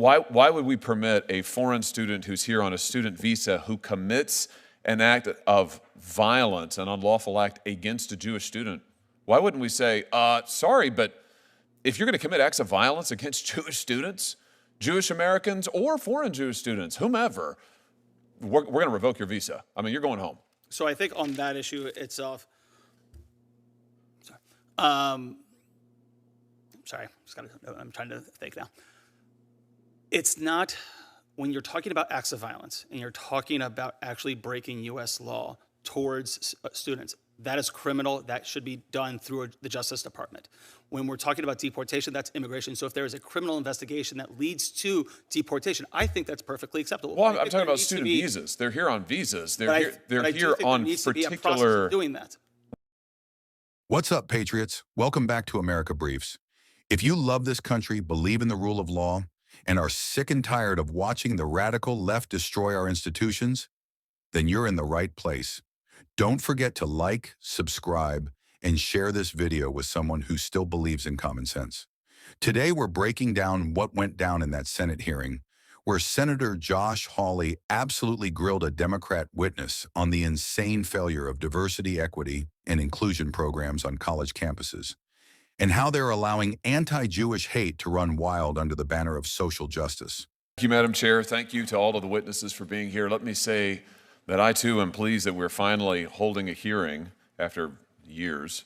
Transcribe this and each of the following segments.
Why would we permit a foreign student who's here on a student visa who commits an act of violence, an unlawful act against a Jewish student? Why wouldn't we say, sorry, but if you're going to commit acts of violence against Jewish students, Jewish Americans or foreign Jewish students, whomever, we're going to revoke your visa. I mean, you're going home. So I think on that issue itself, I'm trying to think now. It's not, when you're talking about acts of violence and you're talking about actually breaking U.S. law towards students, that is criminal. That should be done through the Justice Department. When we're talking about deportation, that's immigration. So if there is a criminal investigation that leads to deportation, I think that's perfectly acceptable. Well, I'm talking about student visas. They're here on visas. They're here on particular. Doing that. What's up, Patriots? Welcome back to America Briefs. If you love this country, believe in the rule of law, and are sick and tired of watching the radical left destroy our institutions, then you're in the right place. Don't forget to like, subscribe, and share this video with someone who still believes in common sense. Today, we're breaking down what went down in that Senate hearing, where Senator Josh Hawley absolutely grilled a Democrat witness on the insane failure of diversity, equity, and inclusion programs on college campuses, and how they're allowing anti-Jewish hate to run wild under the banner of social justice. Thank you, Madam Chair. Thank you to all of the witnesses for being here. Let me say that I, too, am pleased that we're finally holding a hearing after years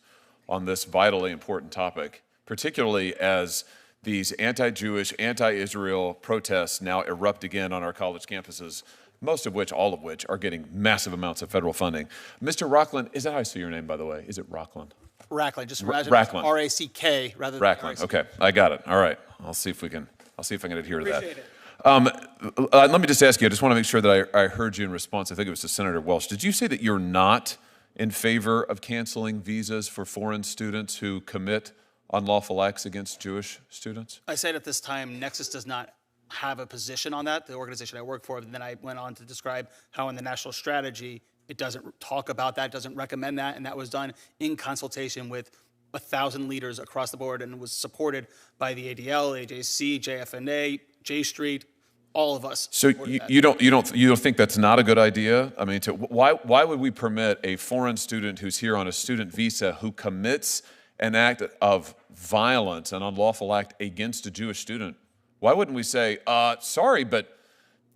on this vitally important topic, particularly as these anti-Jewish, anti-Israel protests now erupt again on our college campuses, most of which, all of which, are getting massive amounts of federal funding. Mr. Rockland, is that how I say your name, by the way? Is it Rockland? Rackling, just imagine Rackling. R-A-C-K rather than Rackling. Okay, I got it. All right, I'll see if I can adhere to that. Appreciate it. Let me just ask you, I just want to make sure that I heard you in response. I think it was to Senator Welch. Did you say that you're not in favor of canceling visas for foreign students who commit unlawful acts against Jewish students? I said at this time, Nexus does not have a position on that, the organization I work for. And then I went on to describe how in the national strategy, it doesn't talk about that, doesn't recommend that, and that was done in consultation with 1,000 leaders across the board and was supported by the ADL, AJC, JFNA, J Street, all of us. So you don't think that's not a good idea? I mean, why would we permit a foreign student who's here on a student visa who commits an act of violence, an unlawful act against a Jewish student? Why wouldn't we say, sorry, but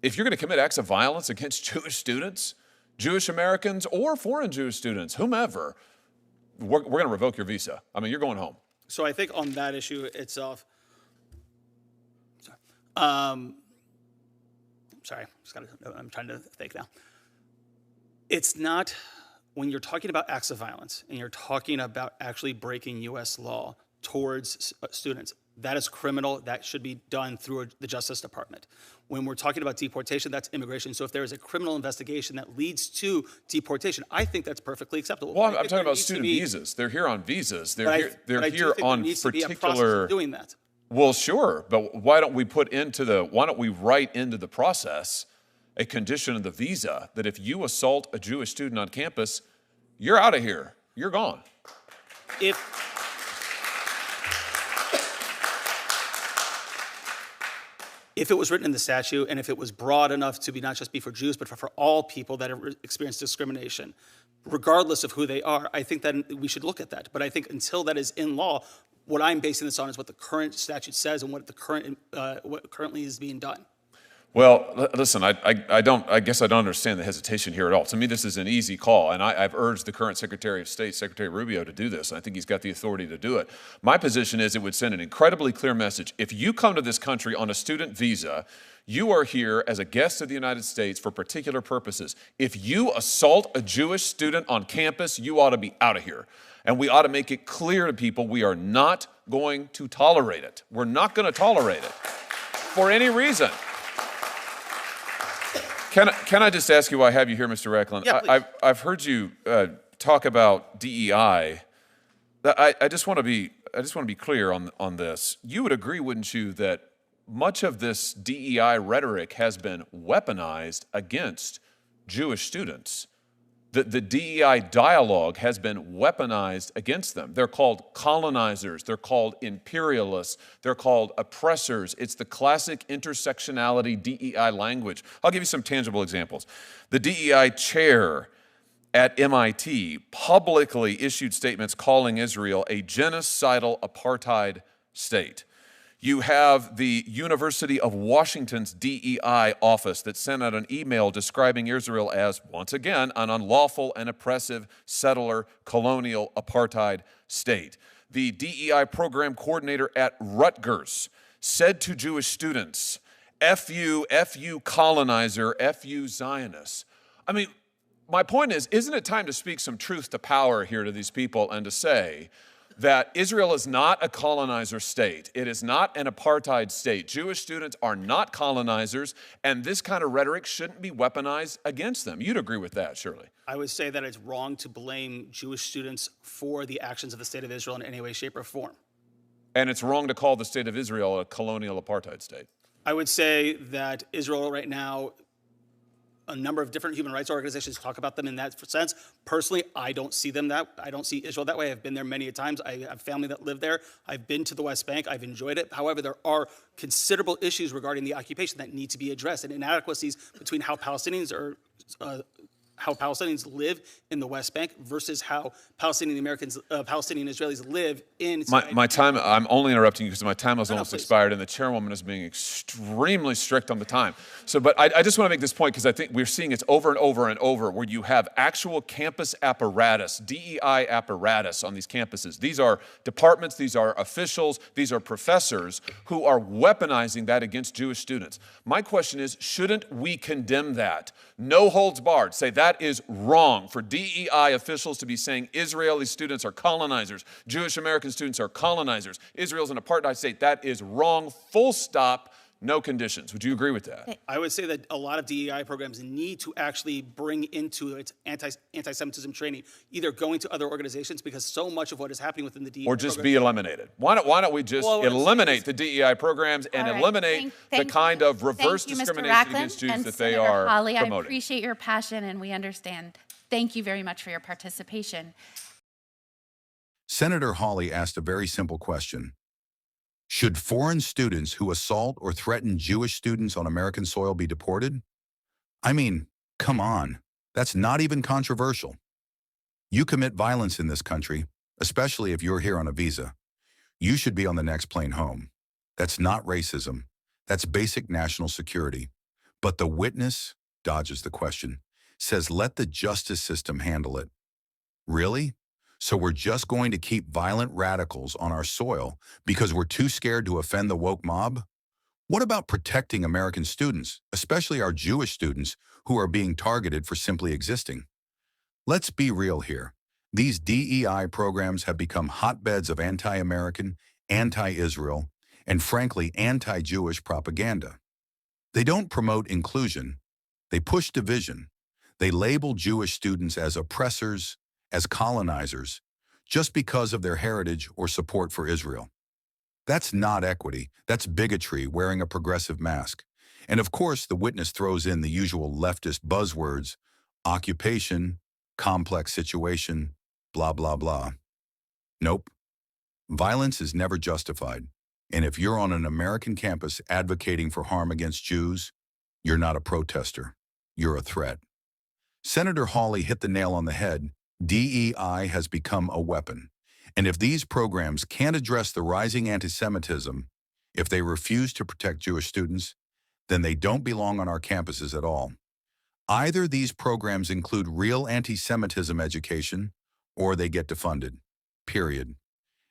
if you're going to commit acts of violence against Jewish students, Jewish Americans or foreign Jewish students, whomever, we're going to revoke your visa. I mean, you're going home. So I think on that issue itself, I'm trying to think now. It's not, when you're talking about acts of violence and you're talking about actually breaking U.S. law towards students, that is criminal. That should be done through the Justice Department. When we're talking about deportation, that's immigration. So if there is a criminal investigation that leads to deportation, I think that's perfectly acceptable. Well, I'm talking about student visas. They're here on visas. They're here on particular. Doing that. Well, sure, but why don't we write into the process a condition of the visa that if you assault a Jewish student on campus, you're out of here. You're gone. If it was written in the statute and if it was broad enough to be not just be for Jews, but for all people that have experienced discrimination, regardless of who they are, I think that we should look at that. But I think until that is in law, what I'm basing this on is what the current statute says and what currently is being done. Well, listen, I guess I don't understand the hesitation here at all. To me, this is an easy call, and I've urged the current Secretary of State, Secretary Rubio, to do this. I think he's got the authority to do it. My position is it would send an incredibly clear message. If you come to this country on a student visa, you are here as a guest of the United States for particular purposes. If you assault a Jewish student on campus, you ought to be out of here. And we ought to make it clear to people we are not going to tolerate it. We're not going to tolerate it for any reason. Can I just ask you why I have you here, Mr. Reckland? Yeah, I've heard you talk about DEI. I just want to be clear on this. You would agree, wouldn't you, that much of this DEI rhetoric has been weaponized against Jewish students? The DEI dialogue has been weaponized against them. They're called colonizers, they're called imperialists, they're called oppressors. It's the classic intersectionality DEI language. I'll give you some tangible examples. The DEI chair at MIT publicly issued statements calling Israel a genocidal apartheid state. You have the University of Washington's DEI office that sent out an email describing Israel as, once again, an unlawful and oppressive settler colonial apartheid state. The DEI program coordinator at Rutgers said to Jewish students, F you colonizer, F you Zionists. I mean, my point is, isn't it time to speak some truth to power here to these people and to say that Israel is not a colonizer state. It is not an apartheid state. Jewish students are not colonizers, and this kind of rhetoric shouldn't be weaponized against them. You'd agree with that, surely. I would say that it's wrong to blame Jewish students for the actions of the state of Israel in any way, shape, or form. And it's wrong to call the state of Israel a colonial apartheid state. I would say that Israel right now, a number of different human rights organizations talk about them in that sense. Personally, I don't see Israel that way. I've been there many times. I have family that live there. I've been to the West Bank. I've enjoyed it. However, there are considerable issues regarding the occupation that need to be addressed, and inadequacies between how Palestinians live in the West Bank versus how Palestinian Israelis live in. My time, I'm only interrupting you because my time has almost expired, and the chairwoman is being extremely strict on the time. So, but I just want to make this point because I think we're seeing it over and over and over where you have actual campus apparatus, DEI apparatus on these campuses. These are departments, these are officials, these are professors who are weaponizing that against Jewish students. My question is, shouldn't we condemn that? No holds barred. Say that is wrong for DEI officials to be saying Israeli students are colonizers, Jewish American students are colonizers, Israel's an apartheid state. That is wrong, full stop, no conditions. Would you agree with that? I would say that a lot of DEI programs need to actually bring into its anti-Semitism training, either going to other organizations, because so much of what is happening within the DEI or just be eliminated. Why don't we just eliminate the DEI programs and eliminate the kind of reverse discrimination against Jews that they are Hawley, promoting? I appreciate your passion, and we understand. Thank you very much for your participation. Senator Hawley asked a very simple question. Should foreign students who assault or threaten Jewish students on American soil be deported? I mean, come on, that's not even controversial. You commit violence in this country, especially if you're here on a visa. You should be on the next plane home. That's not racism. That's basic national security. But the witness dodges the question, says let the justice system handle it. Really? So we're just going to keep violent radicals on our soil because we're too scared to offend the woke mob? What about protecting American students, especially our Jewish students who are being targeted for simply existing? Let's be real here. These DEI programs have become hotbeds of anti-American, anti-Israel, and frankly, anti-Jewish propaganda. They don't promote inclusion. They push division. They label Jewish students as oppressors, as colonizers, just because of their heritage or support for Israel. That's not equity. That's bigotry wearing a progressive mask. And of course, the witness throws in the usual leftist buzzwords, occupation, complex situation, blah, blah, blah. Nope. Violence is never justified. And if you're on an American campus advocating for harm against Jews, you're not a protester. You're a threat. Senator Hawley hit the nail on the head. DEI has become a weapon. And if these programs can't address the rising anti-Semitism, if they refuse to protect Jewish students, then they don't belong on our campuses at all. Either these programs include real anti-Semitism education, or they get defunded. Period.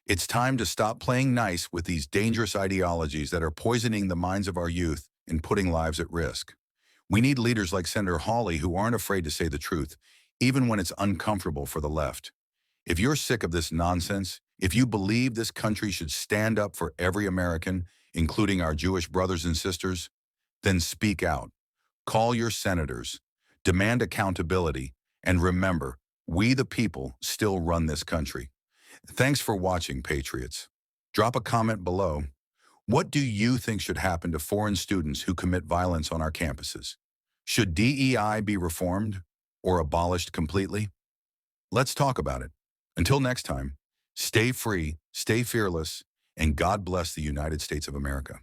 It's time to stop playing nice with these dangerous ideologies that are poisoning the minds of our youth and putting lives at risk. We need leaders like Senator Hawley who aren't afraid to say the truth, even when it's uncomfortable for the left. If you're sick of this nonsense, if you believe this country should stand up for every American, including our Jewish brothers and sisters, then speak out. Call your senators, demand accountability, and remember, we the people still run this country. Thanks for watching, Patriots. Drop a comment below. What do you think should happen to foreign students who commit violence on our campuses? Should DEI be reformed? or abolished completely? Let's talk about it. Until next time, stay free, stay fearless, and God bless the United States of America.